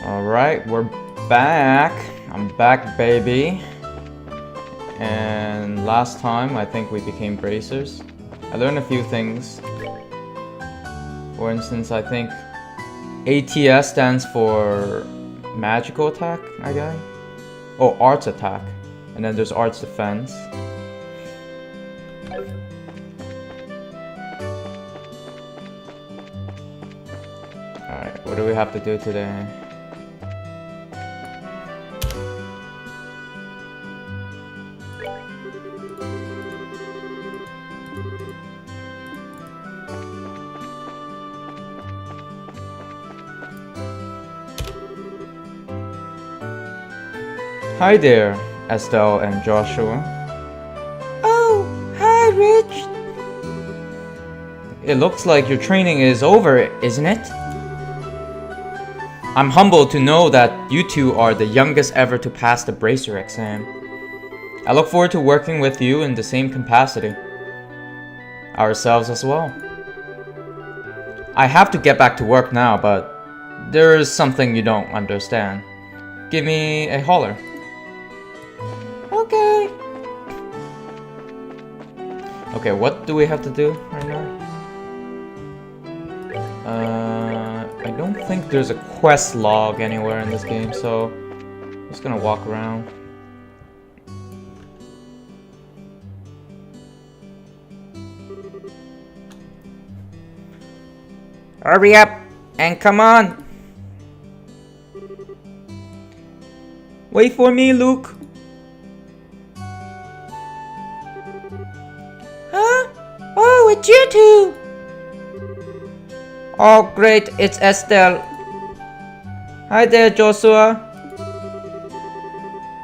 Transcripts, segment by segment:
Alright, we're back. I'm back, baby. And last time, I think we became bracers. I learned a few things. For instance, I think ATS stands for magical attack, I guess. Oh, arts attack. And then there's arts defense. Alright, what do we have to do today? Hi there, Estelle and Joshua. Oh, hi, Rich. It looks like your training is over, isn't it? I'm humbled to know that you two are the youngest ever to pass the bracer exam. I look forward to working with you in the same capacity. Ourselves as well. I have to get back to work now, but there is something you don't understand. Give me a holler. Okay. Okay, what do we have to do right now? I don't think there's a quest log anywhere in this game, so I'm just gonna walk around. Hurry up and come on. Wait for me, Luke. Huh? Oh, it's you two. Oh, great, it's Estelle. Hi there, Joshua.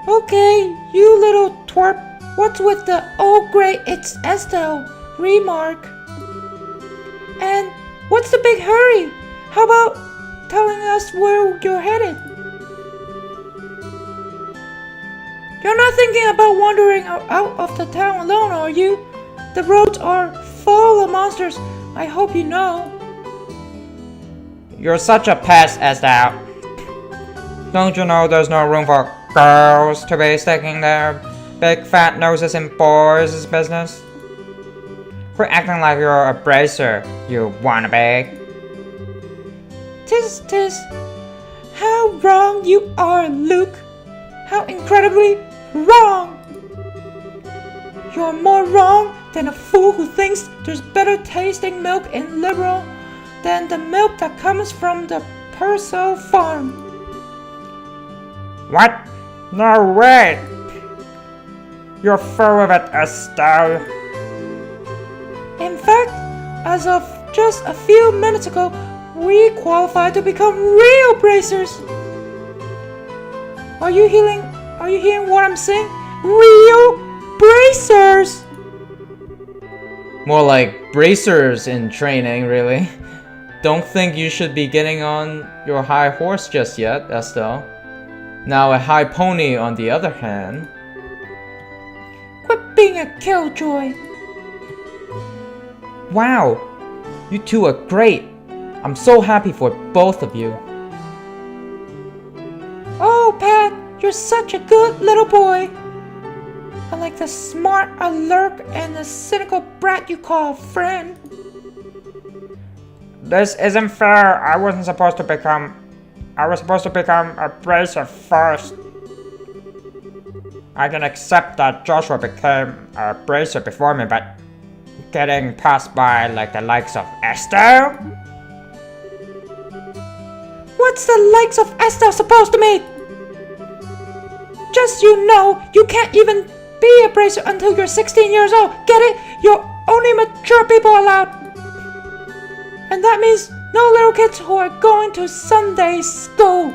Okay, you little twerp. What's with the "oh great, it's Estelle" remark? And what's the big hurry? How about telling us where you're headed? You're not thinking about wandering out of the town alone, are you? The roads are full of monsters. I hope you know. You're such a pest, Estelle. Don't you know there's no room for girls to be sticking their big fat noses in boys' business? Quit acting like you're a bracer, you wannabe. Tis. How wrong you are, Luke. How incredibly wrong. You're more wrong than a fool who thinks there's better tasting milk in Liberal than the milk that comes from the Purcell farm. What? No way! You're full of it, Estelle. In fact, as of just a few minutes ago, we qualified to become real bracers. Are you hearing what I'm saying? Real bracers! More like bracers in training, really. Don't think you should be getting on your high horse just yet, Estelle. Now a high pony on the other hand. Quit being a killjoy. Wow, you two are great. I'm so happy for both of you. Oh, Pat, you're such a good little boy. Unlike the smart, alert, and the cynical brat you call a friend. This isn't fair. I was supposed to become a bracer first. I can accept that Joshua became a bracer before me, but getting passed by like the likes of Estelle? What's the likes of Estelle supposed to mean? Just you know, you can't even be a bracer until you're 16 years old. Get it? You're only mature people allowed. And that means no little kids who are going to Sunday school.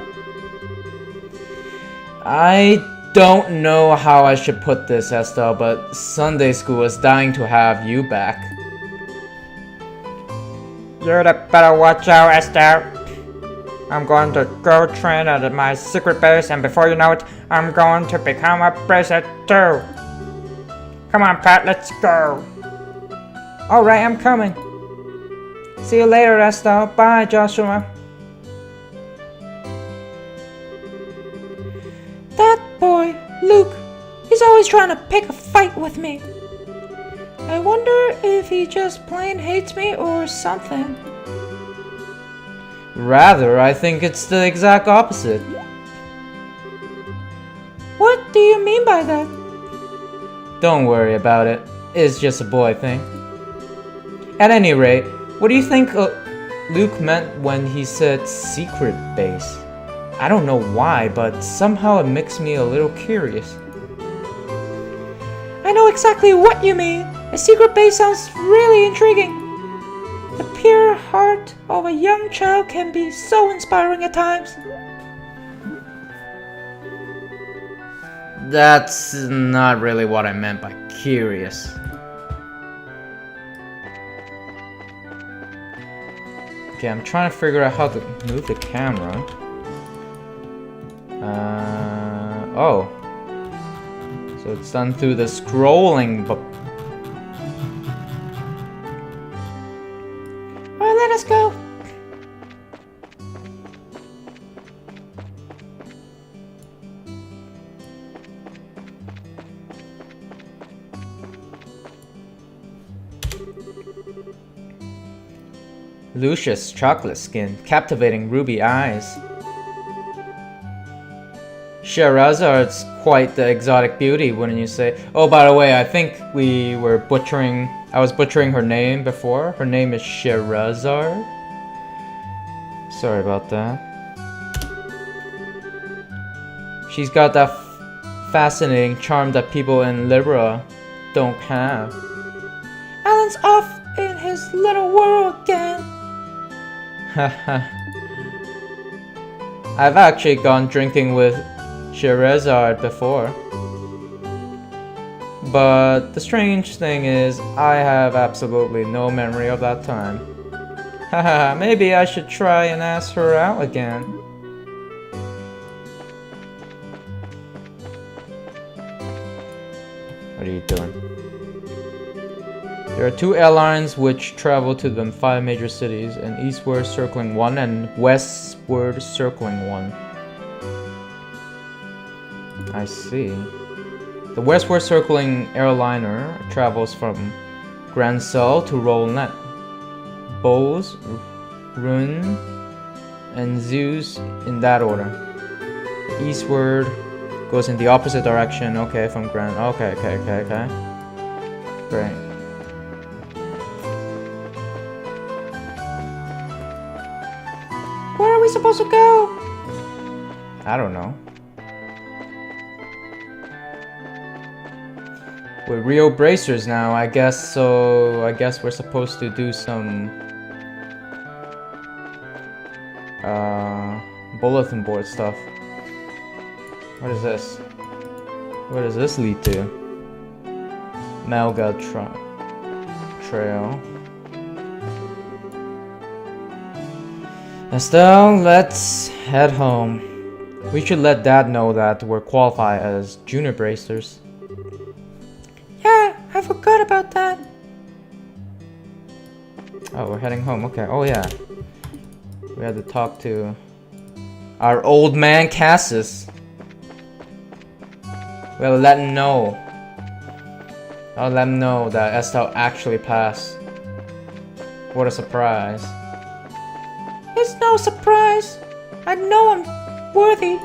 I don't know how I should put this, Estelle, but Sunday school is dying to have you back. You'd better watch out, Estelle. I'm going to go train at my secret base, and before you know it, I'm going to become a bracer too. Come on, Pat, let's go. Alright, I'm coming. See you later, Estelle. Bye, Joshua. Luke. He's always trying to pick a fight with me. I wonder if he just plain hates me or something. Rather, I think it's the exact opposite. What do you mean by that? Don't worry about it. It's just a boy thing. At any rate, what do you think Luke meant when he said secret base? I don't know why, but somehow it makes me a little curious. I know exactly what you mean. A secret base sounds really intriguing. The pure heart of a young child can be so inspiring at times. That's not really what I meant by curious. Okay, I'm trying to figure out how to move the camera. Oh. So it's done through the scrolling button. Alright, let us go. Lucius chocolate skin, captivating ruby eyes. Shahrazad's quite the exotic beauty, wouldn't you say? Oh, by the way, I think I was butchering her name before. Her name is Shahrazad. Sorry about that. She's got that fascinating charm that people in Libra don't have. Alan's off in his little world again. Haha. I've actually gone drinking with Shahrazad before. But the strange thing is, I have absolutely no memory of that time. Haha, maybe I should try and ask her out again. What are you doing? There are two airlines which travel to the 5 major cities, and eastward circling one and westward circling one. I see. The westward circling airliner travels from Grand Seoul to Rolnet, Bose, Run, and Zeus in that order. The eastward goes in the opposite direction. Okay, from Grand. Okay. Great. Where are we supposed to go? I don't know. We're real bracers now, I guess, so I guess we're supposed to do some bulletin board stuff. What is this? Where does this lead to? Melga Trail. Estelle, let's head home. We should let Dad know that we're qualified as junior bracers. Yeah, I forgot about that. Oh, we're heading home. Okay. Oh, yeah. We had to talk to our old man Cassis. We'll let him know. I'll let him know that Estelle actually passed. What a surprise. It's no surprise. I know I'm worthy.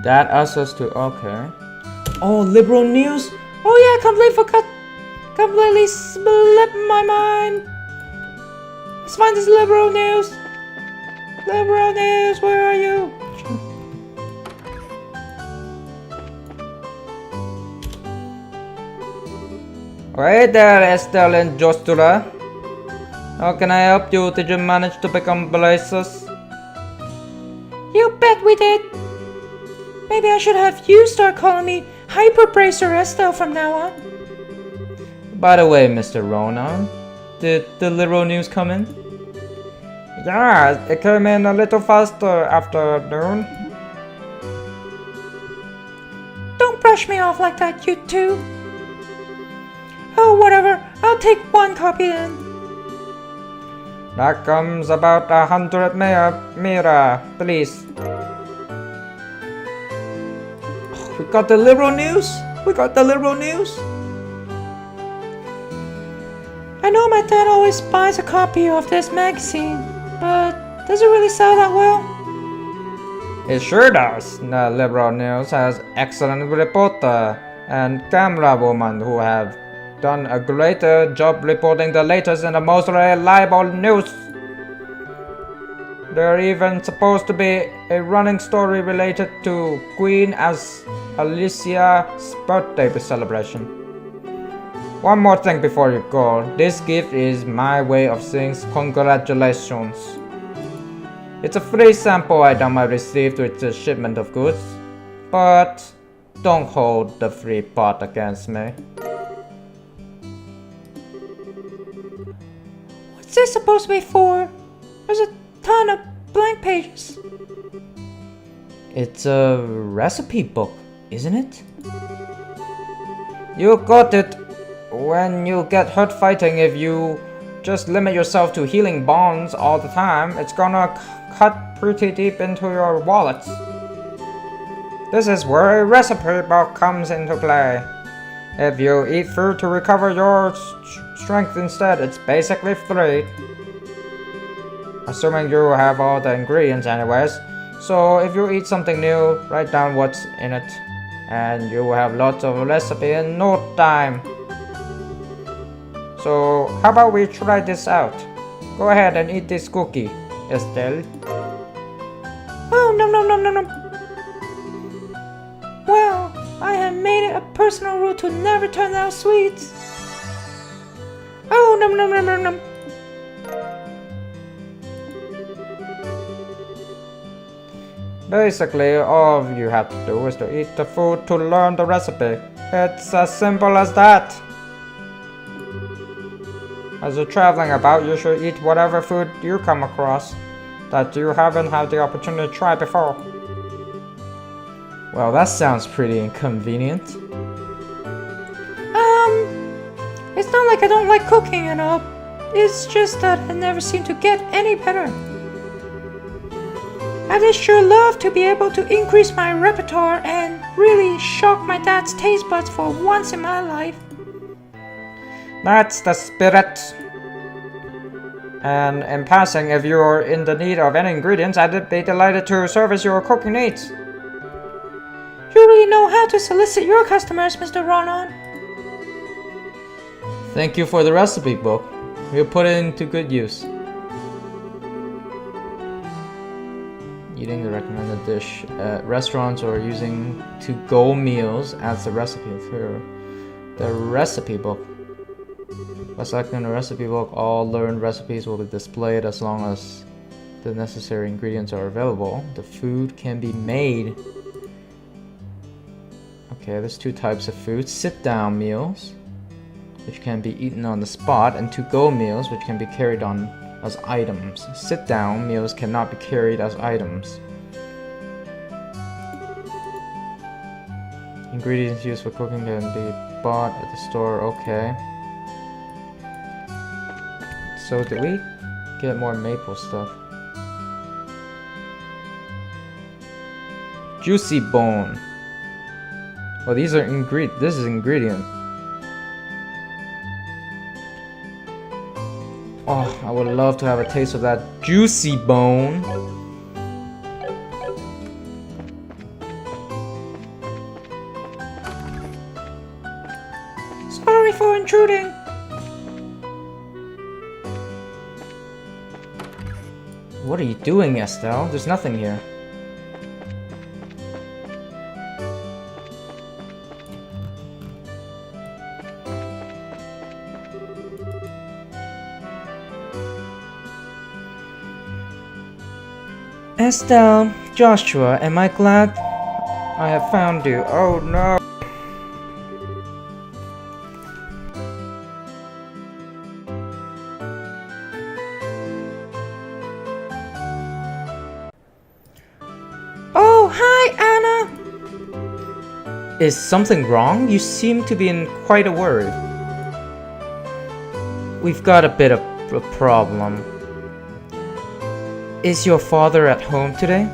That asks us to. Okay. Oh, liberal news? Oh yeah, completely slipped my mind. Let's find this liberal news. Liberal news, where are you? Right there, Estelle and Jostula. How can I help you? Did you manage to become bracers? You bet we did. Maybe I should have you start calling me Hyper Bracer Estelle from now on. By the way, Mr. Ronan, did the liberal news come in? Yeah, it came in a little faster after noon. Don't brush me off like that, you two. Oh, whatever. I'll take one copy then. That comes about 100 mira, please. We got the liberal news? We got the liberal news? I know my dad always buys a copy of this magazine, but does it really sell that well? It sure does. The Liberal News has excellent reporter and camera woman who have done a great job reporting the latest and the most reliable news. There even supposed to be a running story related to Queen as Alicia's birthday celebration. One more thing before you go. This gift is my way of saying congratulations. It's a free sample item I received with the shipment of goods, but don't hold the free part against me. What's this supposed to be for? There's a ton of blank pages. It's a recipe book, isn't it? You got it. When you get hurt fighting, if you just limit yourself to healing bonds all the time, it's gonna cut pretty deep into your wallet. This is where a recipe book comes into play. If you eat food to recover your strength instead, it's basically free. Assuming you have all the ingredients anyways. So if you eat something new, write down what's in it, and you will have lots of recipe in no time. So how about we try this out? Go ahead and eat this cookie, Estelle. Oh, nom nom nom nom nom. Well, I have made it a personal rule to never turn down sweets. Oh, nom nom nom nom nom. Basically, all you have to do is to eat the food to learn the recipe. It's as simple as that. As you're traveling about, you should eat whatever food you come across that you haven't had the opportunity to try before. Well, that sounds pretty inconvenient. It's not like I don't like cooking and all. It's just that I never seem to get any better. I would sure love to be able to increase my repertoire and really shock my dad's taste buds for once in my life. That's the spirit. And in passing, if you're in the need of any ingredients, I'd be delighted to service your cooking needs. You really know how to solicit your customers, Mr. Ronan. Thank you for the recipe book. We'll put it into good use. Eating the recommended dish at restaurants or using to-go meals as the recipe for the recipe book. By selecting the recipe book, all learned recipes will be displayed as long as the necessary ingredients are available. The food can be made. Okay, there's two types of food. Sit-down meals, which can be eaten on the spot, and to-go meals, which can be carried on as items. Sit-down meals cannot be carried as items. Ingredients used for cooking can be bought at the store. Okay. So did we get more maple stuff? Juicy bone. Oh, these are this is ingredient. Oh, I would love to have a taste of that juicy bone. Sorry for intruding. What are you doing, Estelle? There's nothing here. Estelle, Joshua, am I glad I have found you? Oh no! Oh, hi, Anna. Is something wrong? You seem to be in quite a worry. We've got a bit of a problem. Is your father at home today?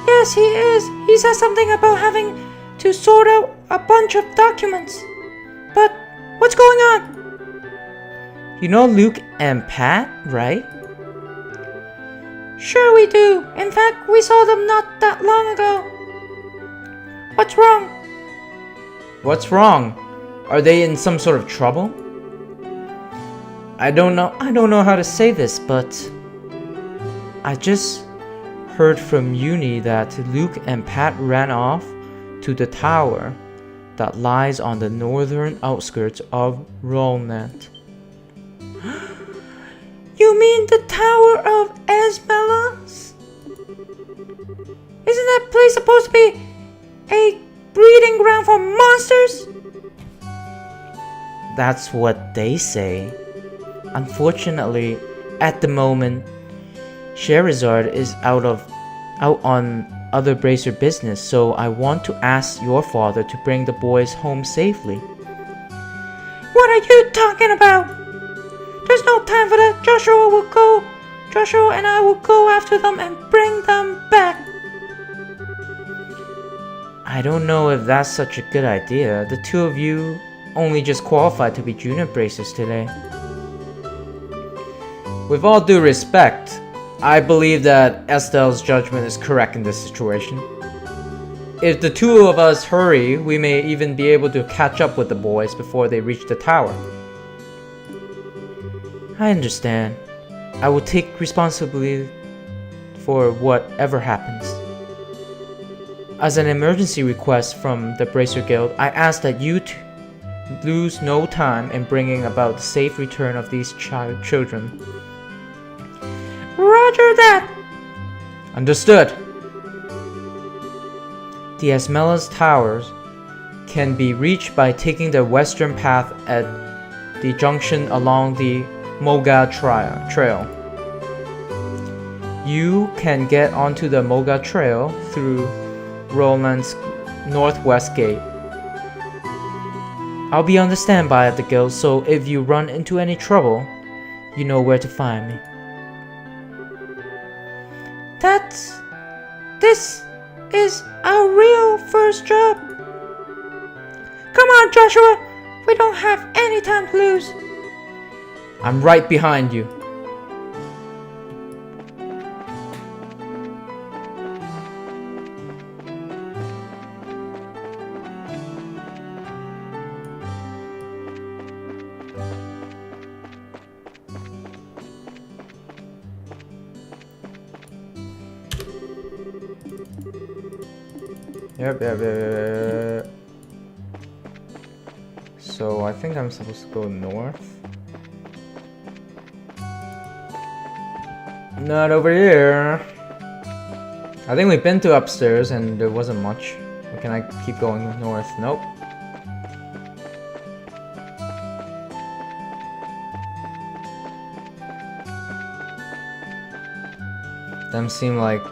Yes, he is. He said something about having to sort out a bunch of documents. But what's going on? You know Luke and Pat, right? Sure we do. In fact, we saw them not that long ago. What's wrong? What's wrong? Are they in some sort of trouble? I don't know how to say this, but I just heard from Uni that Luke and Pat ran off to the tower that lies on the northern outskirts of Rollnet. You mean the Tower of ESMELAS? Isn't that place supposed to be a breeding ground for monsters? That's what they say. Unfortunately, at the moment, Sherazard is out on other bracer business, so I want to ask your father to bring the boys home safely. What are you talking about? There's no time for that. Joshua and I will go after them and bring them back. I don't know if that's such a good idea. The two of you only just qualified to be junior bracers today. With all due respect, I believe that Estelle's judgment is correct in this situation. If the two of us hurry, we may even be able to catch up with the boys before they reach the tower. I understand. I will take responsibility for whatever happens. As an emergency request from the Bracer Guild, I ask that you lose no time in bringing about the safe return of these children. Roger that! Understood. The ESMELAS Towers can be reached by taking the western path at the junction along the Ohmygudness Trail. You can get onto the Ohmygudness Trail through Roland's northwest gate. I'll be on the standby at the guild, so if you run into any trouble, you know where to find me. This is our real first job. Come on, Joshua. We don't have any time to lose. I'm right behind you. Yep. So I think I'm supposed to go north. Not over here. I think we've been to upstairs and there wasn't much. Or can I keep going north? Nope. Them seem like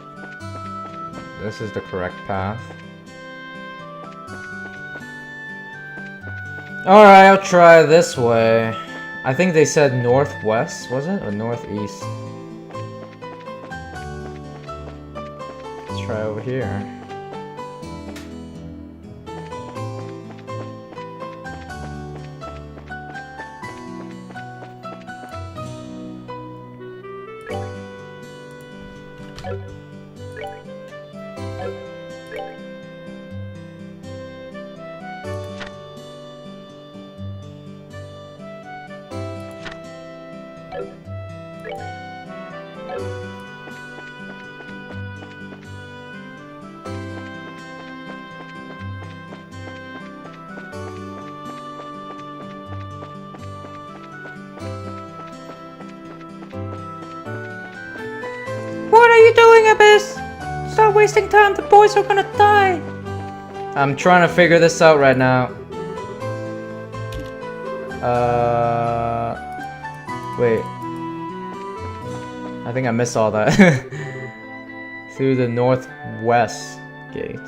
this is the correct path. Alright, I'll try this way. I think they said northwest, was it? Or northeast? Let's try over here. What are you doing, Abyss? Stop wasting time. The boys are gonna die. I'm trying to figure this out right now. Wait. I think I missed all that. Through the northwest gate.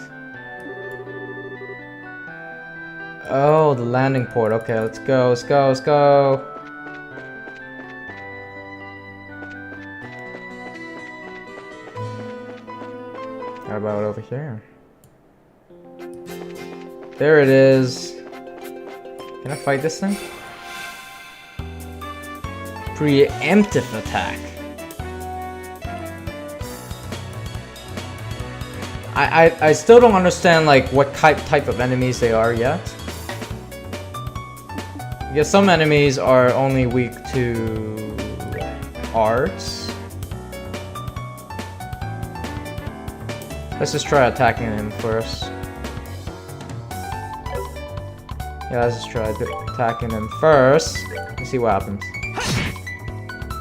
Oh, the landing port. Okay, let's go. How about over here? There it is. Can I fight this thing? Preemptive attack. I still don't understand like what type of enemies they are yet. Because some enemies are only weak to arts. Let's just try attacking him first. Yeah, let's just try attacking him first. Let's see what happens.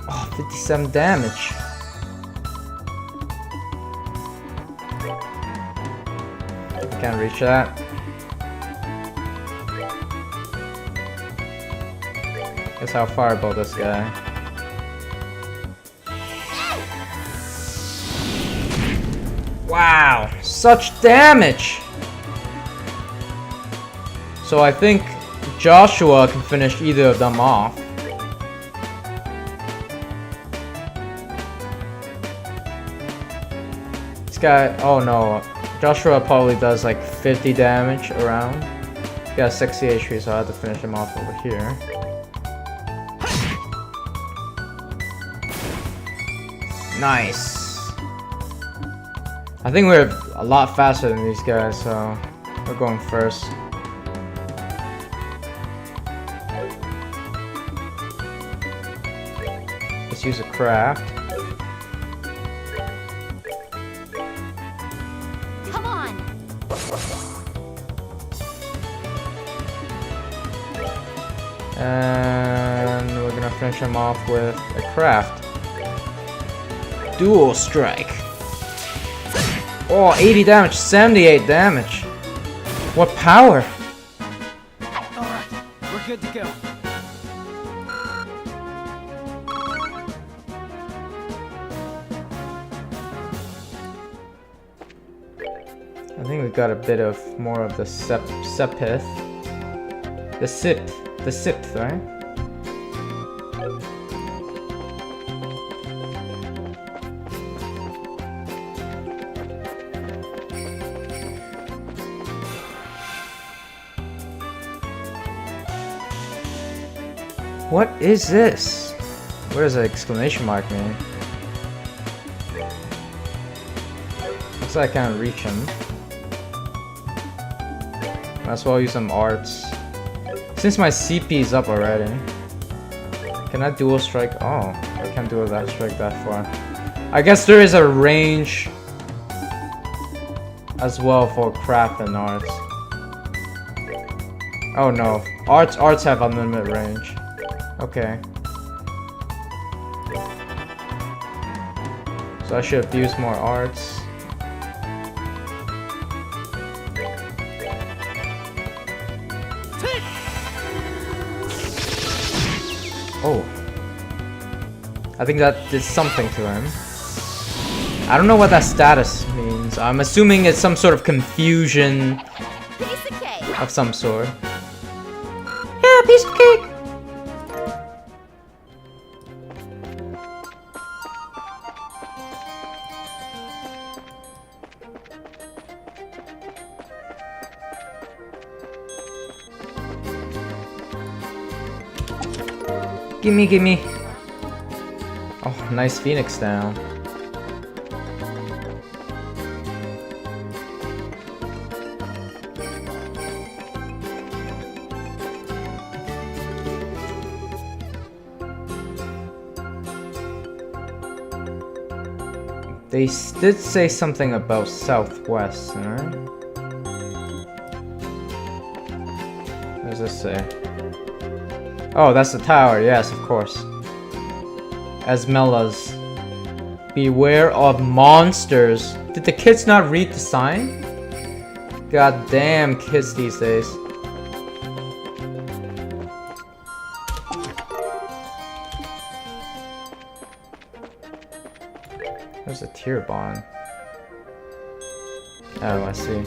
Oh, 57 damage. Can't reach that. Guess how far about this guy. Wow, such damage! So I think Joshua can finish either of them off. This guy, oh no, Joshua probably does like 50 damage around. He got 60 HP, so I have to finish him off over here. Nice. I think we're a lot faster than these guys, so we're going first. Let's use a craft. Come on. And we're gonna finish him off with a craft. Dual strike. Oh, 80 damage, 78 damage. What power? Alright, we're good to go. I think we got a bit of more of the sepith. The sipth, right? What is this? What does the exclamation mark mean? Looks like I can't reach him. Might as well use some arts. Since my CP is up already. Can I dual strike? Oh, I can't dual that strike that far. I guess there is a range as well for craft and arts. Oh no, arts have unlimited range. Okay. So I should have used more arts. Oh. I think that did something to him. I don't know what that status means. I'm assuming it's some sort of confusion Piece of cake. of some sort. Yeah, piece of cake. Gimme, gimme. Oh, nice Phoenix down. They did say something about southwest, right? What does this say? Oh, that's the tower, yes, of course. ESMELAS. Beware of monsters. Did the kids not read the sign? God damn kids these days. There's a tier bond. Oh, I see.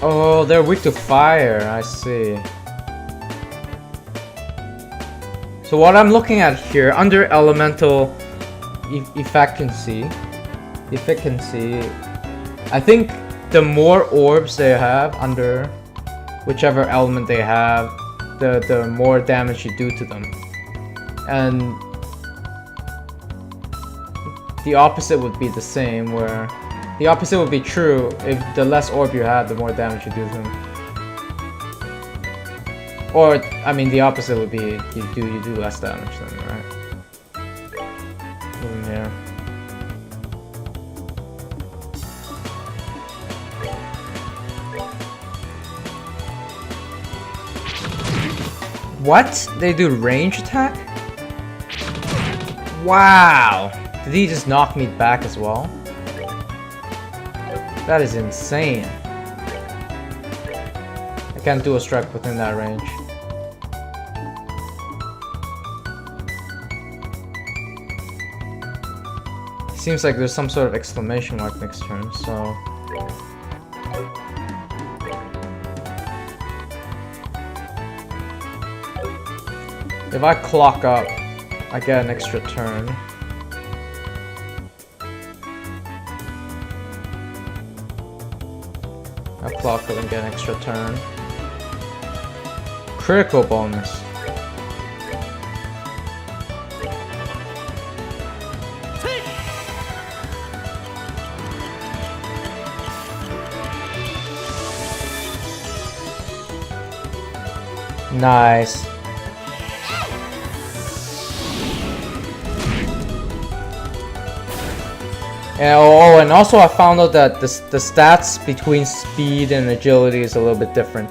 Oh, they're weak to fire. I see. So what I'm looking at here, under elemental efficiency, I think the more orbs they have under whichever element they have, the more damage you do to them. And the opposite would be the same, where the opposite would be true. If the less orb you have, the more damage you do to them. Or, I mean, the opposite would be you do less damage to them, right? Over here. What? They do range attack? Wow! Did he just knock me back as well? That is insane. I can't do a strike within that range. Seems like there's some sort of exclamation mark next turn, so... If I clock up, I get an extra turn. I clock up and get an extra turn. Critical bonus. Nice. Oh, and also I found out that the stats between speed and agility is a little bit different.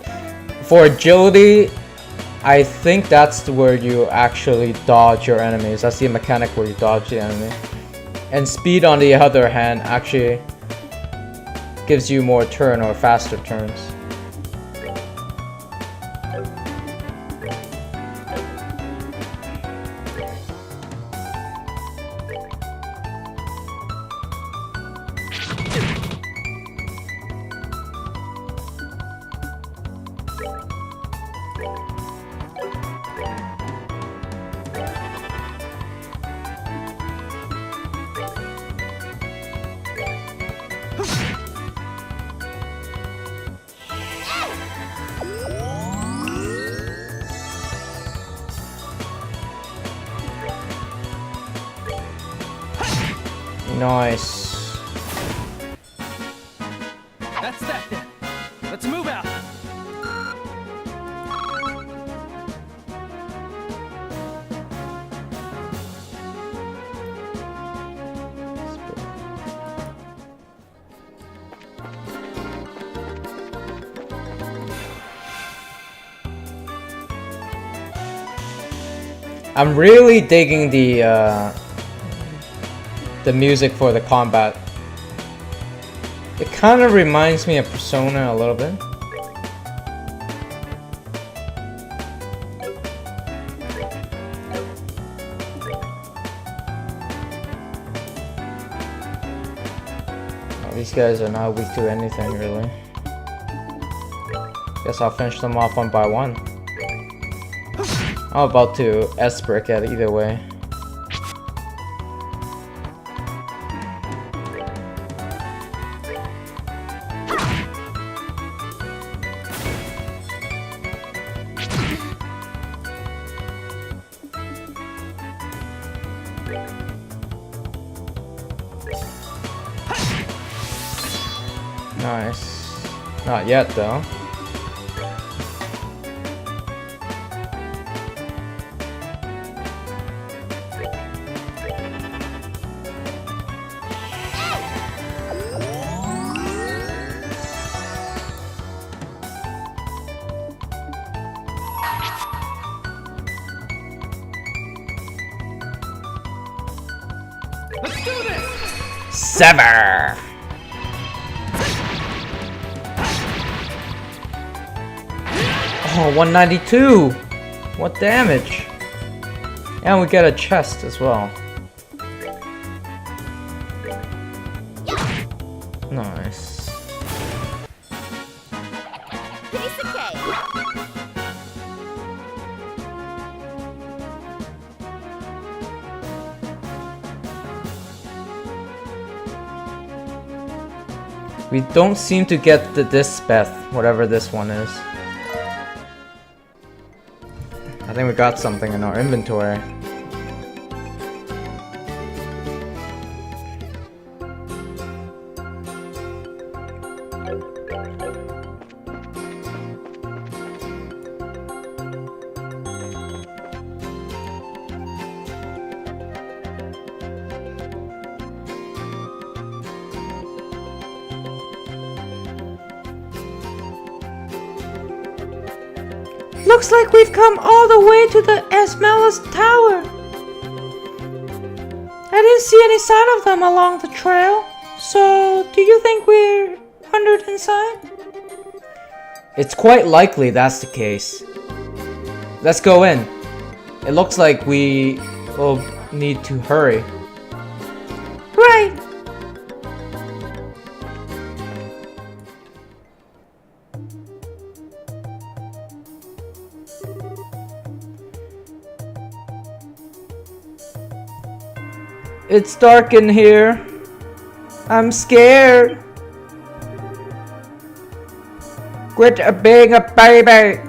For agility, I think that's where you actually dodge your enemies. That's the mechanic where you dodge the enemy. And speed, on the other hand, actually gives you more turn or faster turns. Nice. That's that then. Let's move out. I'm really digging the music for the combat. It kind of reminds me of Persona a little bit. Oh, these guys are not weak to anything, really. Guess I'll finish them off one by one. I'm about to S-brick at either way. Nice. Not yet, though. Let's do this! Sever! Oh, 192! What damage? And we get a chest as well. Nice. We don't seem to get this Beth, whatever this one is. I think we got something in our inventory. Looks like we've come all the way to the ESMELAS Tower. I didn't see any sign of them along the trail. So, do you think we're wandered inside? It's quite likely that's the case. Let's go in. It looks like we will need to hurry. Right. It's dark in here. I'm scared. Quit being a baby.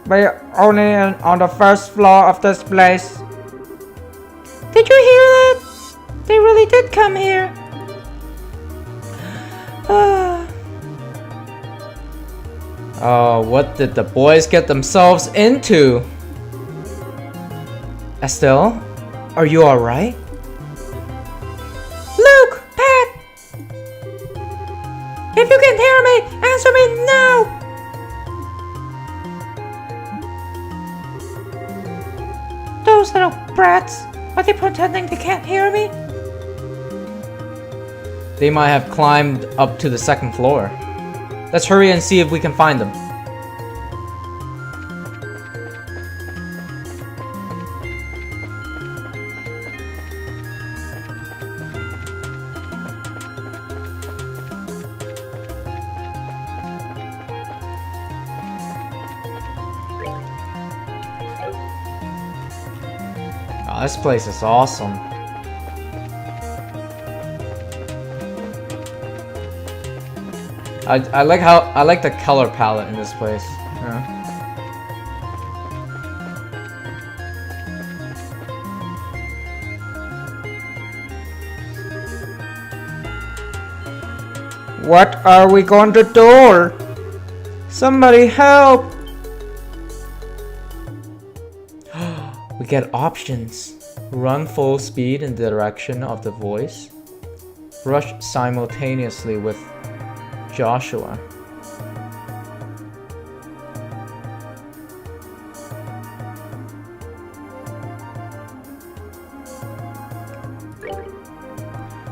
We're only on the first floor of this place. Did you hear that? They really did come here. Oh, what did the boys get themselves into? Estelle, are you alright? Luke! Pat! If you can hear me, answer me now! Those little brats. Are they pretending they can't hear me? They might have climbed up to the second floor. Let's hurry and see if we can find them. Oh, this place is awesome. I like the color palette in this place. Yeah. What are we going to do? Somebody help! We get options. Run full speed in the direction of the voice. Rush simultaneously with Joshua.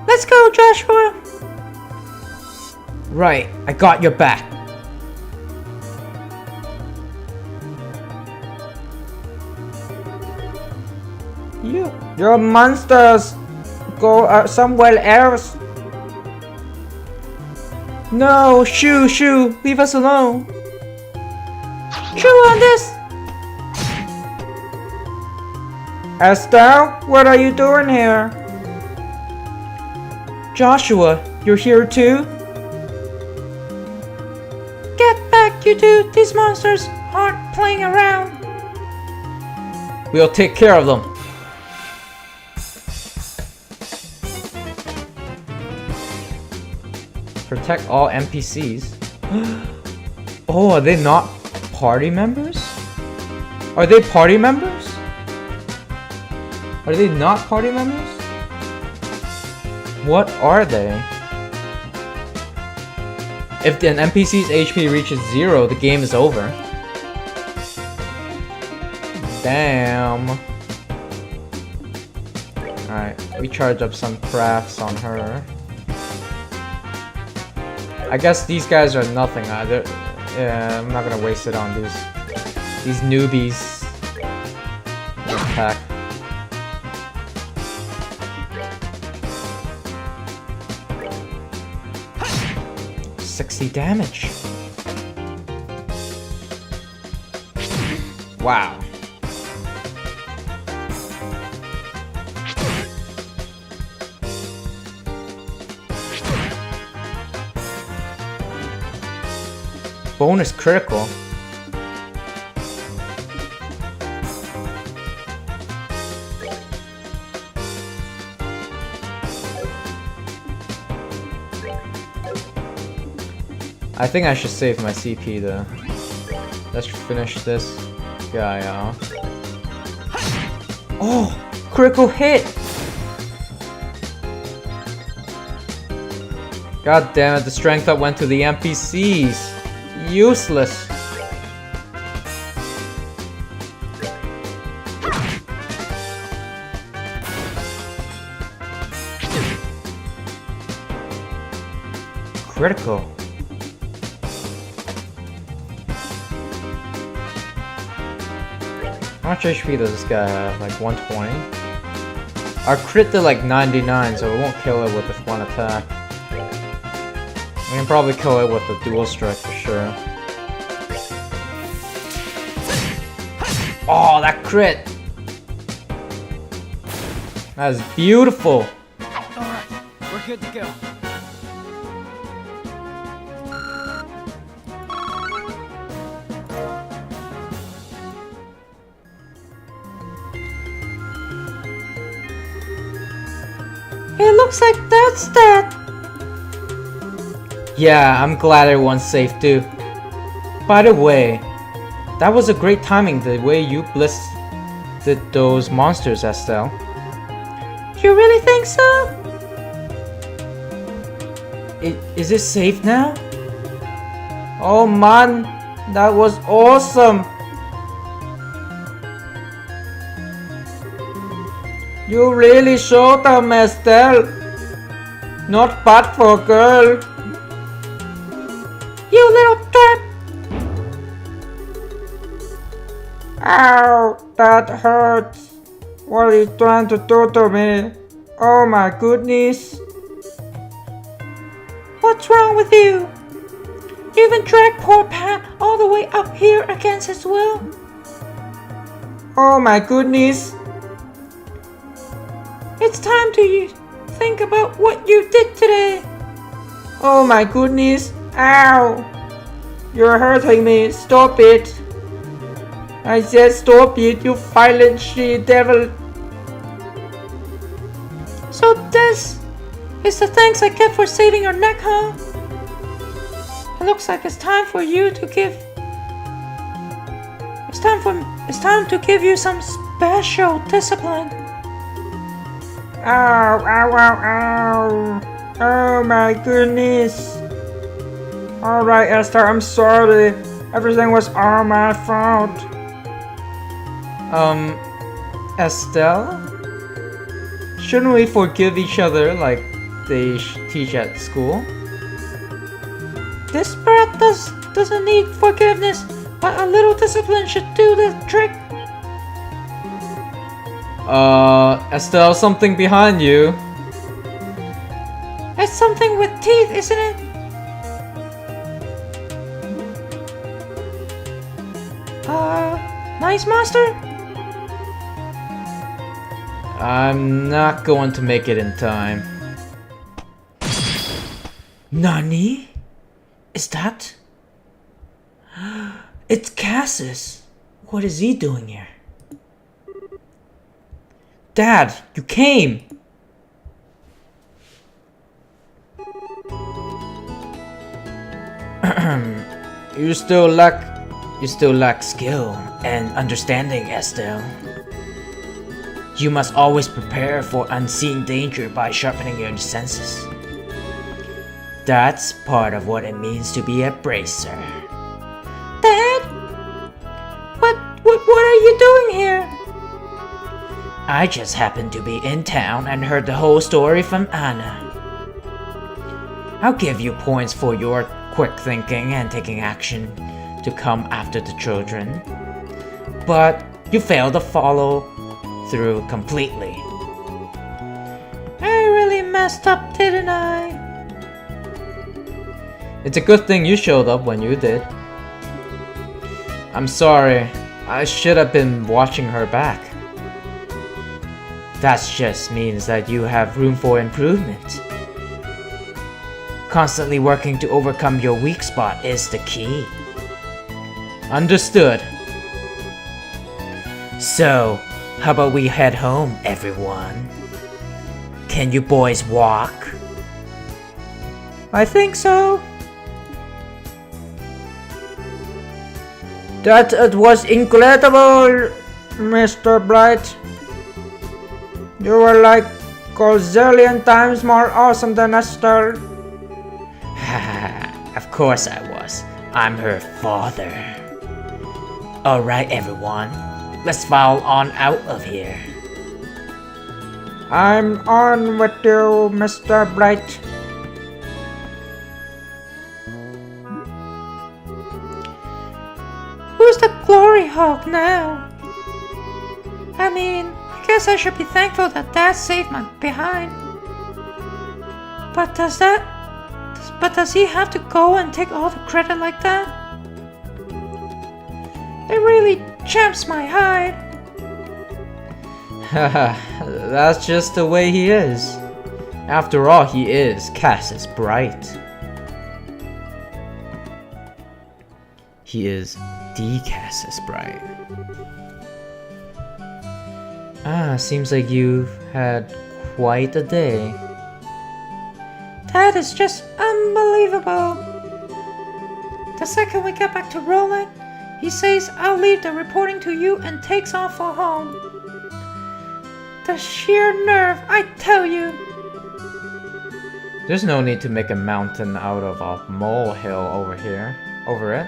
Let's go, Joshua! Right, I got your back. You monsters! Go somewhere else! No, Shoo, leave us alone. Chew on this! Estelle, what are you doing here? Joshua, you're here too? Get back, you two! These monsters aren't playing around! We'll take care of them. Protect all NPCs. Oh, are they not party members? Are they party members? Are they not party members? What are they? If an NPC's HP reaches 0, the game is over. Damn. Alright, we charge up some crafts on her. I guess these guys are nothing either. Yeah, I'm not gonna waste it on these newbies. Attack. $60 damage. Wow. bonus critical. I think I should save my CP though. Let's finish this guy off. Oh! Critical hit! God damn it, the strength up went to the NPCs. Useless. Critical. How much HP does this guy have? Like 120? Our crit did like 99, so we won't kill it with this one attack. We can probably kill it with the dual strike for sure. Oh, that crit! That is beautiful! Alright, we're good to go. It looks like that's that. Yeah, I'm glad everyone's safe too. By the way, that was a great timing the way you blisted those monsters, Estelle. You really think so? Is it safe now? Oh man, that was awesome! You really showed them, Estelle. Not bad for a girl. You little trap! Ow, that hurts. What are you trying to do to me? Oh my goodness. What's wrong with you? You even dragged poor Pat all the way up here against his will. Oh my goodness. It's time to think about what you did today. Oh my goodness. Ow. You're hurting me. Stop it. I said stop it, you violent she-devil. So this is the thanks I get for saving your neck, huh? It looks like it's time for you to give... It's time to give you some special discipline. Ow, ow, ow, ow. Oh my goodness. Alright, Esther, I'm sorry. Everything was all my fault. Estelle? Shouldn't we forgive each other like they teach at school? This brat doesn't need forgiveness, but a little discipline should do the trick. Estelle, something behind you. It's something with teeth, isn't it? Nice monster? I'm not going to make it in time. Nani? Is that? It's Cassius. What is he doing here? Dad, you came! You still lack skill and understanding, Estelle. You must always prepare for unseen danger by sharpening your senses. That's part of what it means to be a bracer. Dad? What are you doing here? I just happened to be in town and heard the whole story from Anna. I'll give you points for your quick thinking and taking action to come after the children. But you failed to follow through completely. I really messed up, didn't I? It's a good thing you showed up when you did. I'm sorry, I should have been watching her back. That just means that you have room for improvement. Constantly working to overcome your weak spot is the key. Understood. So, how about we head home, everyone? Can you boys walk? I think so. That it was incredible, Mr. Bright. You were like gazillion times more awesome than Esther. Of course I was. I'm her father. Alright, everyone. Let's file on out of here. I'm on with you, Mr. Bright. Who's the glory hog now? I mean, I guess I should be thankful that Dad saved my behind. But does he have to go and take all the credit like that? It really champs my hide. That's just the way he is. After all, he is Cassius Bright. He is the Cassius Bright. Seems like you've had quite a day. That is just unbelievable. The second we get back to rolling, he says I'll leave the reporting to you and takes off for home. The sheer nerve, I tell you. There's no need to make a mountain out of a molehill over it.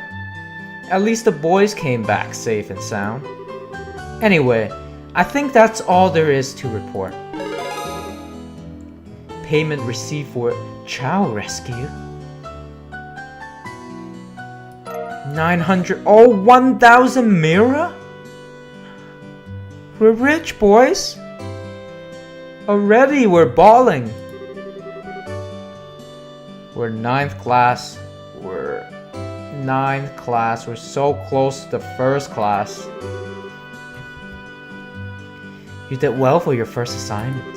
At least the boys came back safe and sound. Anyway, I think that's all there is to report. Payment received for child rescue. 900, 1,000 mira? We're rich, boys. Already we're balling. We're ninth class. We're so close to the first class. You did well for your first assignment.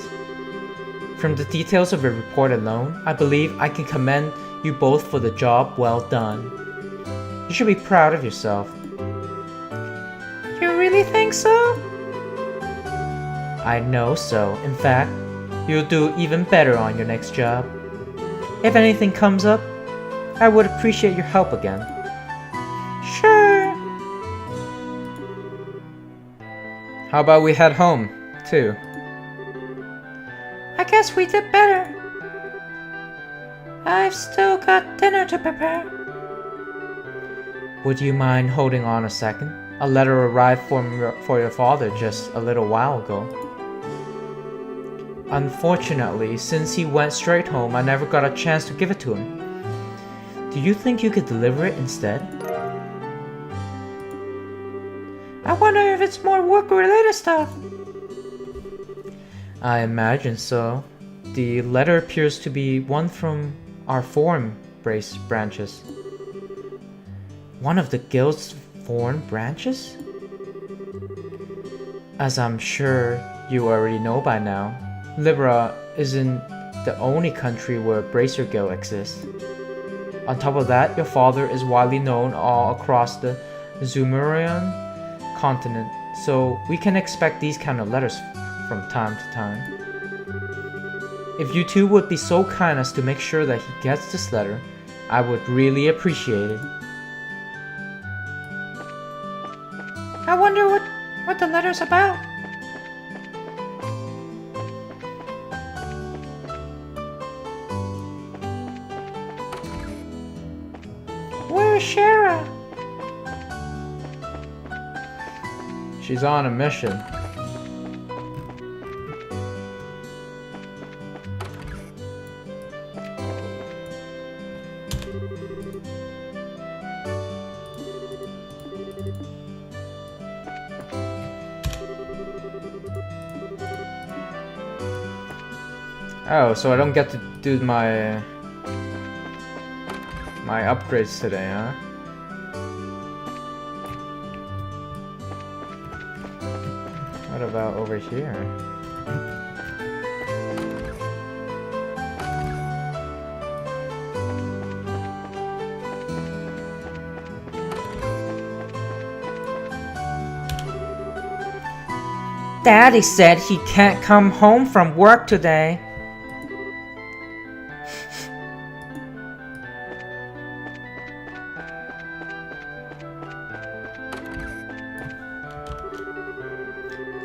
From the details of your report alone, I believe I can commend you both for the job well done. You should be proud of yourself. You really think so? I know so. In fact, you'll do even better on your next job. If anything comes up, I would appreciate your help again. Sure. How about we head home, too? I guess we did better. I've still got dinner to prepare. Would you mind holding on a second? A letter arrived for your father just a little while ago. Unfortunately, since he went straight home, I never got a chance to give it to him. Do you think you could deliver it instead? I wonder if it's more work-related stuff. I imagine so. The letter appears to be one from our foreign branches. One of the guild's foreign branches? As I'm sure you already know by now, Libra isn't the only country where Bracer Guild exists. On top of that, your father is widely known all across the Zumurian continent, so we can expect these kind of letters from time to time. If you two would be so kind as to make sure that he gets this letter, I would really appreciate it. I wonder what the letter's about. Where's Shara? She's on a mission. Oh, so I don't get to do my upgrades today, huh? What about over here? Daddy said he can't come home from work today.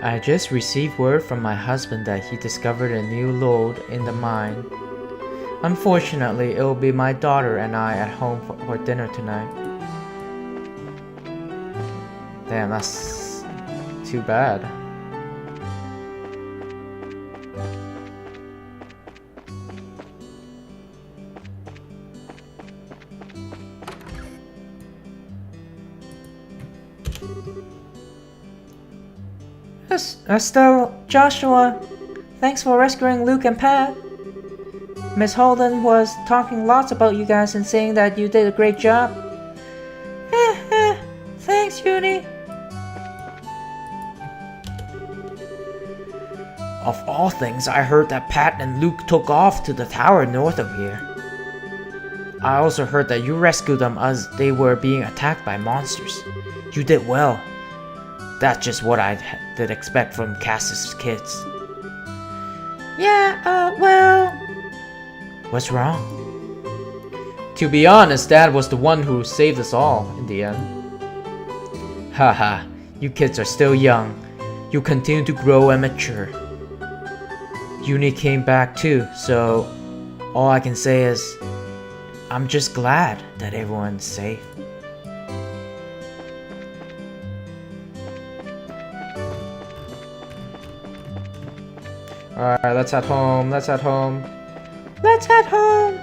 I just received word from my husband that he discovered a new lode in the mine. Unfortunately, it will be my daughter and I at home for dinner tonight. Damn, that's too bad. Estelle, Joshua, thanks for rescuing Luke and Pat. Miss Holden was talking lots about you guys and saying that you did a great job. Thanks, Uni. Of all things, I heard that Pat and Luke took off to the tower north of here. I also heard that you rescued them as they were being attacked by monsters. You did well. That's just what I did expect from Cass's kids. Yeah, well... What's wrong? To be honest, Dad was the one who saved us all in the end. Haha, you kids are still young. You continue to grow and mature. Uni came back too, so all I can say is I'm just glad that everyone's safe. Alright, let's head home, let's head home. Let's head home!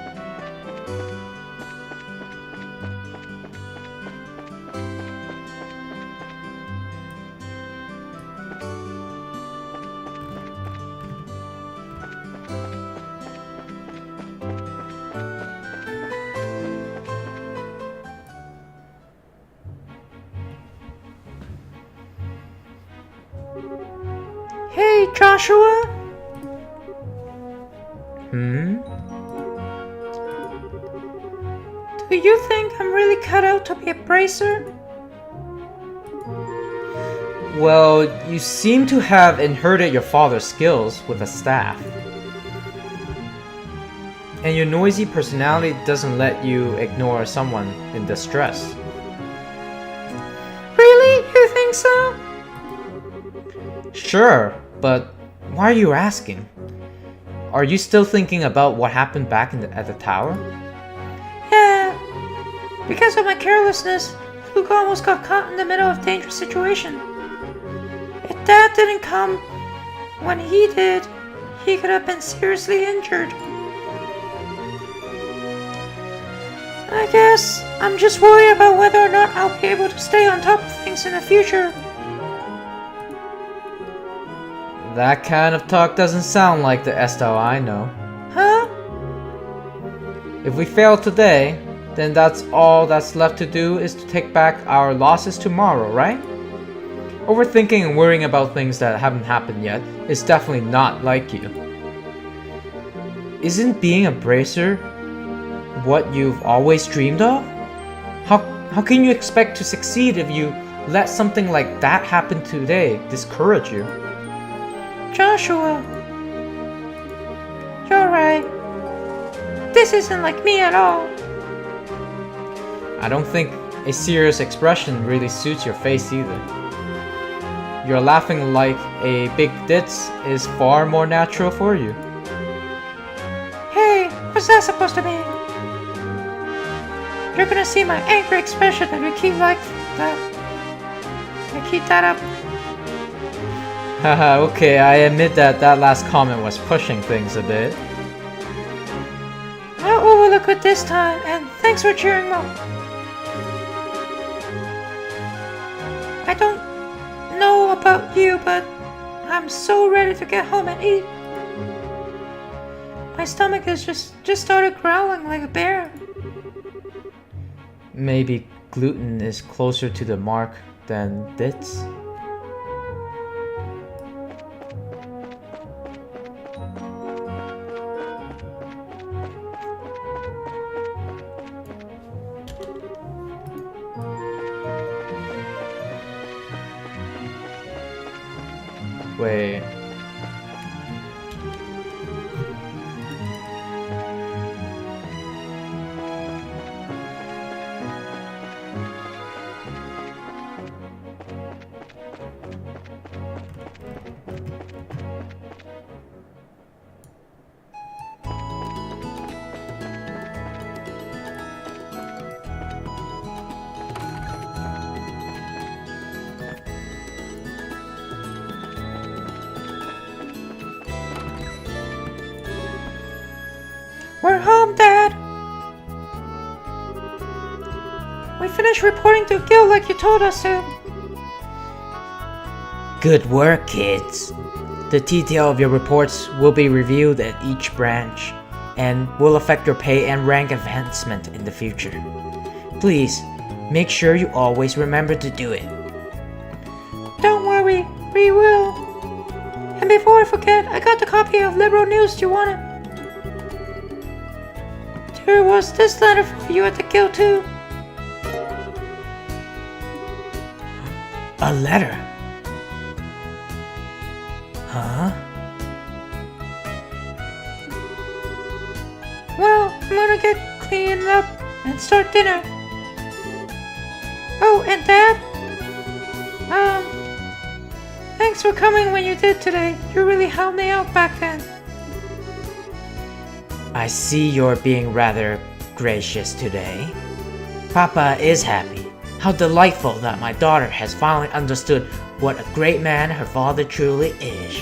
Hey, Joshua! Do you think I'm really cut out to be a bracer? Well, you seem to have inherited your father's skills with a staff. And your noisy personality doesn't let you ignore someone in distress. Really? You think so? Sure, but why are you asking? Are you still thinking about what happened back at the tower? Yeah. Because of my carelessness, Luke almost got caught in the middle of a dangerous situation. If Dad didn't come when he did, he could have been seriously injured. I guess I'm just worried about whether or not I'll be able to stay on top of things in the future. That kind of talk doesn't sound like the Estelle I know. Huh? If we fail today, then that's all that's left to do is to take back our losses tomorrow, right? Overthinking and worrying about things that haven't happened yet is definitely not like you. Isn't being a bracer what you've always dreamed of? How can you expect to succeed if you let something like that happen today discourage you? Joshua, you're right. This isn't like me at all. I don't think a serious expression really suits your face either. Your laughing like a big ditz is far more natural for you. Hey, what's that supposed to mean? You're gonna see my angry expression if you keep like that. I keep that up. Haha, okay, I admit that last comment was pushing things a bit. I'll overlook it this time, and thanks for cheering me up. I don't know about you, but I'm so ready to get home and eat. My stomach has just started growling like a bear. Maybe gluten is closer to the mark than ditz? Wait. We're home, Dad. We finished reporting to Gil like you told us to. Good work, kids. The detail of your reports will be reviewed at each branch and will affect your pay and rank advancement in the future. Please, make sure you always remember to do it. Don't worry, we will. And before I forget, I got the copy of Liberal News you wanted. There was this letter for you at the guild too. A letter? Huh? Well, I'm gonna get cleaned up and start dinner. Oh, and Dad? Thanks for coming when you did today. You really helped me out back then. I see you're being rather gracious today. Papa is happy. How delightful that my daughter has finally understood what a great man her father truly is.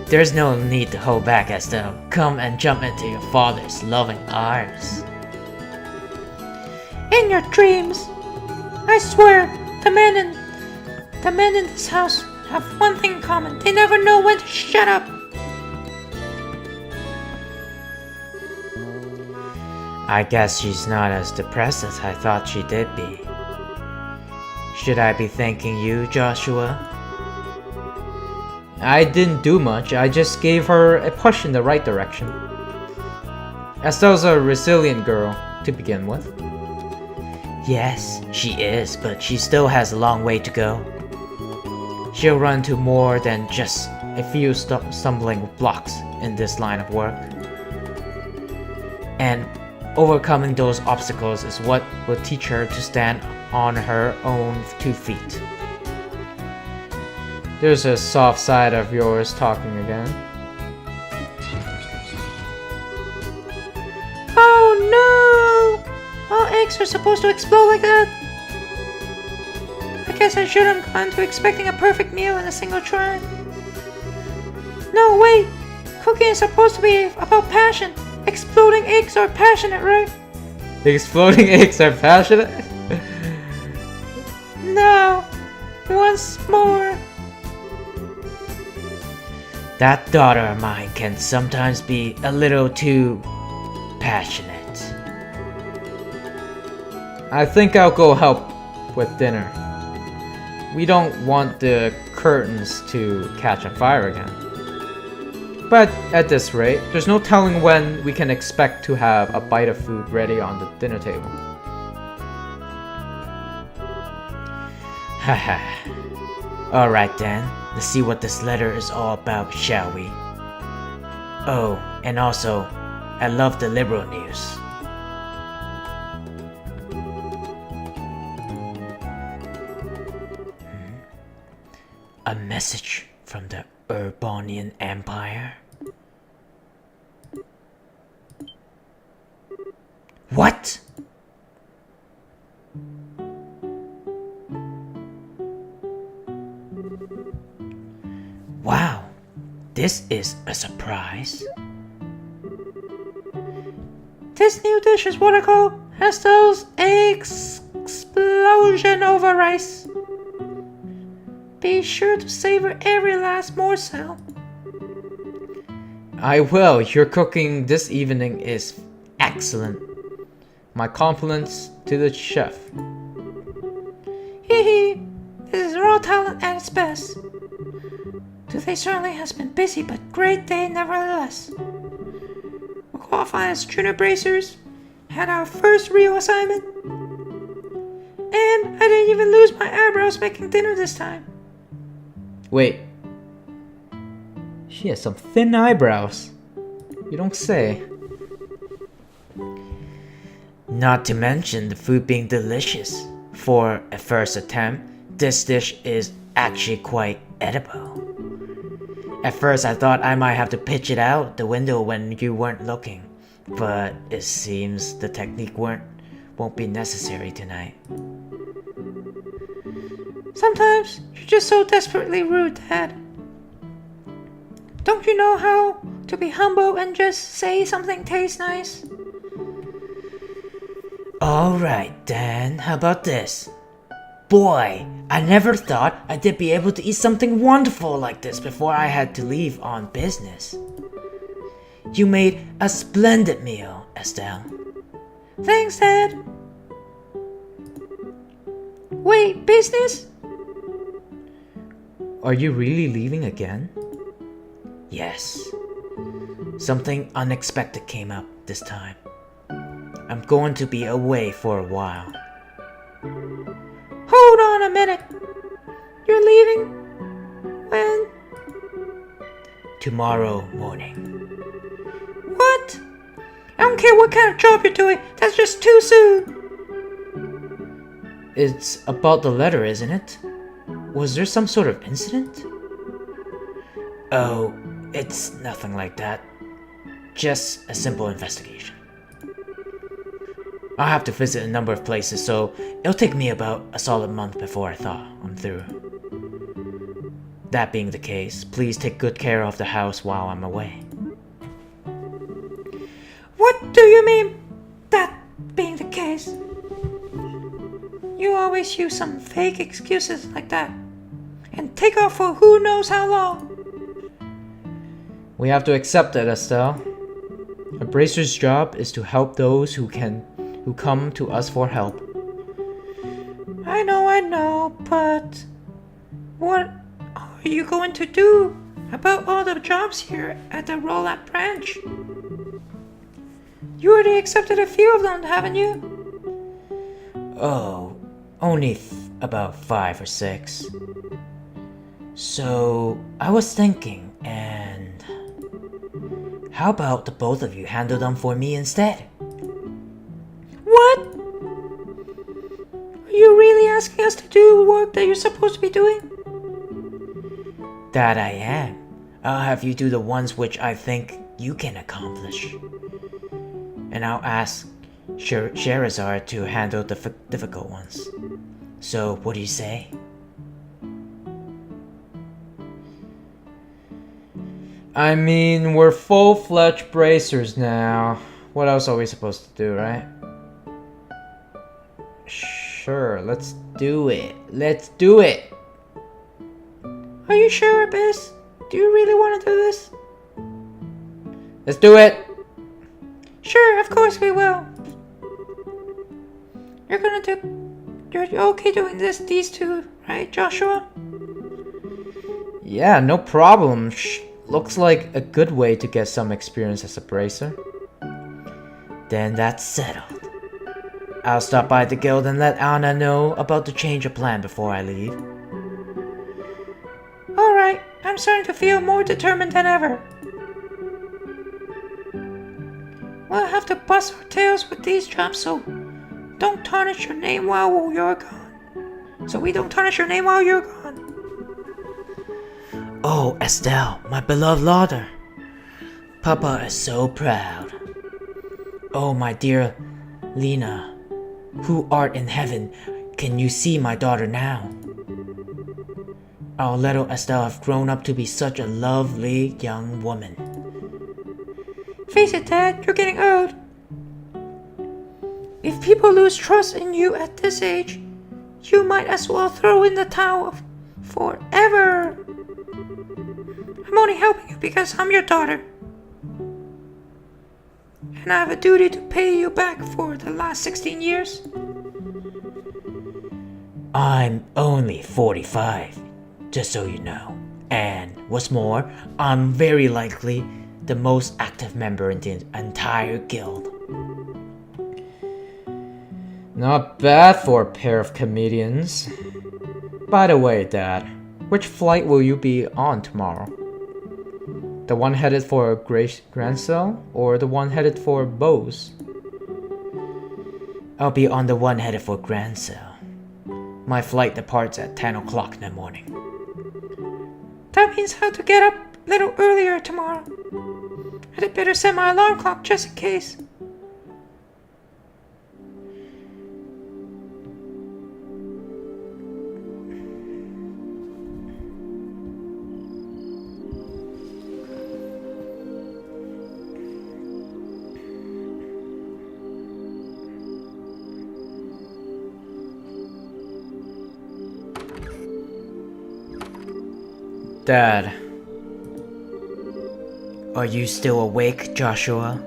There's no need to hold back, Estelle. Come and jump into your father's loving arms. In your dreams. I swear, the men in this house have one thing in common. They never know when to shut up. I guess she's not as depressed as I thought she did be. Should I be thanking you, Joshua? I didn't do much, I just gave her a push in the right direction. Estelle's a resilient girl, to begin with. Yes, she is, but she still has a long way to go. She'll run into more than just a few stumbling blocks in this line of work. And overcoming those obstacles is what will teach her to stand on her own 2 feet. There's a soft side of yours talking again. Oh no! All eggs are supposed to explode like that. I guess I shouldn't have gone to expecting a perfect meal in a single try. No, wait! Cooking is supposed to be about passion. Exploding eggs are passionate, right? Exploding eggs are passionate? No. Once more. That daughter of mine can sometimes be a little too passionate. I think I'll go help with dinner. We don't want the curtains to catch on fire again. But at this rate, there's no telling when we can expect to have a bite of food ready on the dinner table. Haha. Alright then, let's see what this letter is all about, shall we? Oh, and also, I love the liberal news. A message from the Urbanian Empire? What? Wow, this is a surprise. This new dish is what I call Estelle's explosion over rice. Be sure to savor every last morsel. I will. Your cooking this evening is excellent. My compliments to the chef. Hee hee. This is raw talent at its best. Today certainly has been busy, but great day nevertheless. We qualified as junior bracers, had our first real assignment, and I didn't even lose my eyebrows making dinner this time. Wait, She has some thin eyebrows. You don't say. Not to mention the food being delicious. For a first attempt, this dish is actually quite edible. At first I thought I might have to pitch it out the window when you weren't looking, but it seems the technique won't be necessary tonight. Sometimes you're just so desperately rude, Dad. Don't you know how to be humble and just say something tastes nice? Alright then, how about this? Boy, I never thought I did be able to eat something wonderful like this before I had to leave on business. You made a splendid meal, Estelle. Thanks, Dad. Wait, business? Are you really leaving again? Yes. Something unexpected came up this time. I'm going to be away for a while. Hold on a minute. You're leaving? When? Tomorrow morning. What? I don't care what kind of job you're doing. That's just too soon. It's about the letter, isn't it? Was there some sort of incident? Oh, it's nothing like that. Just a simple investigation. I'll have to visit a number of places, so it'll take me about a solid month before I thought I'm through. That being the case, please take good care of the house while I'm away. What do you mean, that being the case? You always use some fake excuses like that, and take off for who knows how long. We have to accept it, Estelle. A bracer's job is to help those who come to us for help. I know, but what are you going to do about all the jobs here at the roll-up branch? You already accepted a few of them, haven't you? Oh, only about 5 or 6. So, I was thinking, and how about the both of you handle them for me instead? What? Are you really asking us to do work that you're supposed to be doing? That I am. I'll have you do the ones which I think you can accomplish. And I'll ask Sherazard to handle the difficult ones. So, what do you say? I mean, we're full-fledged bracers now. What else are we supposed to do, right? Sure, let's do it. Let's do it! Are you sure, Abyss? Do you really want to do this? Let's do it! Sure, of course we will. You're okay doing these two, right, Joshua? Yeah, no problem. Looks like a good way to get some experience as a bracer. Then that's settled. I'll stop by the guild and let Anna know about the change of plan before I leave. Alright, I'm starting to feel more determined than ever. We'll have to bust our tails with these jobs, so don't tarnish your name while you're gone. So we don't tarnish your name while you're gone. Oh, Estelle, my beloved daughter. Papa is so proud. Oh, my dear Lena, who art in heaven, can you see my daughter now? Our little Estelle have grown up to be such a lovely young woman. Face it, Dad, you're getting old. If people lose trust in you at this age, you might as well throw in the towel forever. I'm only helping you because I'm your daughter. And I have a duty to pay you back for the last 16 years. I'm only 45, just so you know. And what's more, I'm very likely the most active member in the entire guild. Not bad for a pair of comedians. By the way, Dad, which flight will you be on tomorrow? The one headed for Grancel or the one headed for Bose? I'll be on the one headed for Grancel. My flight departs at 10 o'clock in the morning. That means I have to get up a little earlier tomorrow. I'd better set my alarm clock just in case. Dad. Are you still awake, Joshua?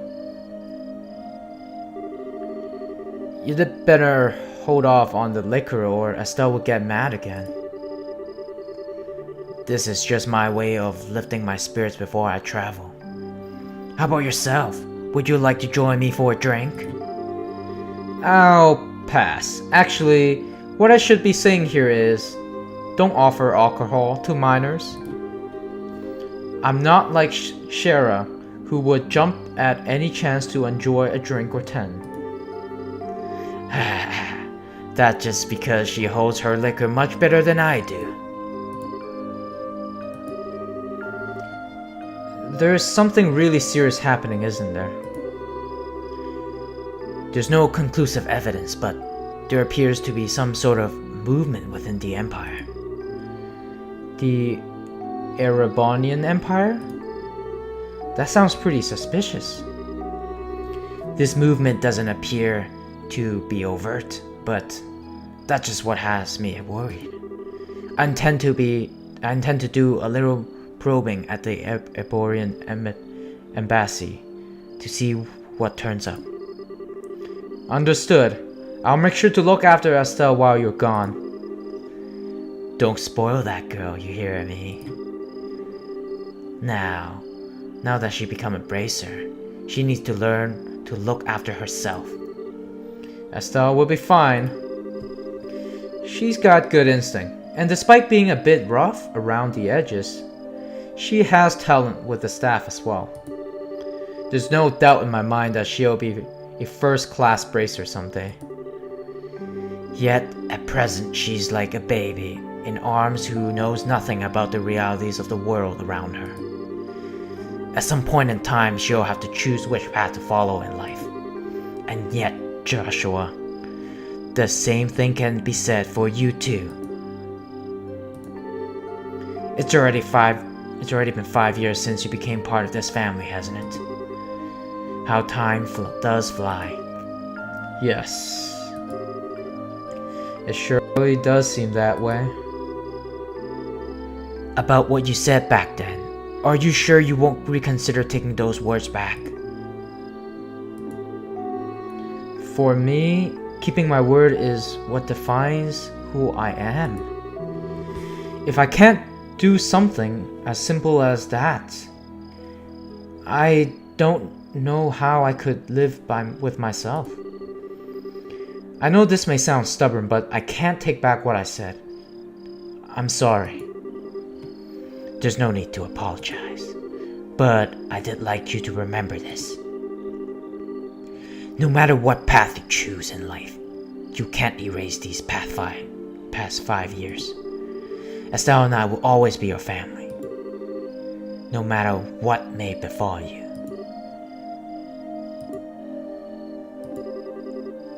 You'd better hold off on the liquor or Estelle will get mad again. This is just my way of lifting my spirits before I travel. How about yourself? Would you like to join me for a drink? I'll pass. Actually, what I should be saying here is, don't offer alcohol to minors. I'm not like Shara, who would jump at any chance to enjoy a drink or 10. That's just because she holds her liquor much better than I do. There's something really serious happening, isn't there? There's no conclusive evidence, but there appears to be some sort of movement within the Empire. The Erebonian Empire? That sounds pretty suspicious. This movement doesn't appear to be overt, but that's just what has me worried. I intend to do a little probing at the Erebonian embassy to see what turns up. Understood. I'll make sure to look after Estelle while you're gone. Don't spoil that girl, you hear me? Now that she become a bracer, she needs to learn to look after herself. Estelle will be fine. She's got good instinct, and despite being a bit rough around the edges, she has talent with the staff as well. There's no doubt in my mind that she'll be a first-class bracer someday. Yet, at present, she's like a baby in arms who knows nothing about the realities of the world around her. At some point in time, she'll have to choose which path to follow in life. And yet, Joshua, the same thing can be said for you too. It's already been 5 years since you became part of this family, hasn't it? How time does fly. Yes. It surely does seem that way. About what you said back then, are you sure you won't reconsider taking those words back? For me, keeping my word is what defines who I am. If I can't do something as simple as that, I don't know how I could live with myself. I know this may sound stubborn, but I can't take back what I said. I'm sorry. There's no need to apologize, but I did like you to remember this. No matter what path you choose in life, you can't erase these past 5 years. Estelle and I will always be your family, no matter what may befall you.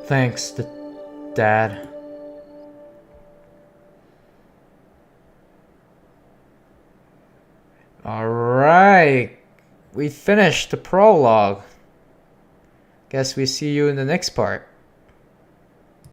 Thanks, Dad. Alright, we finished the prologue. Guess we see you in the next part.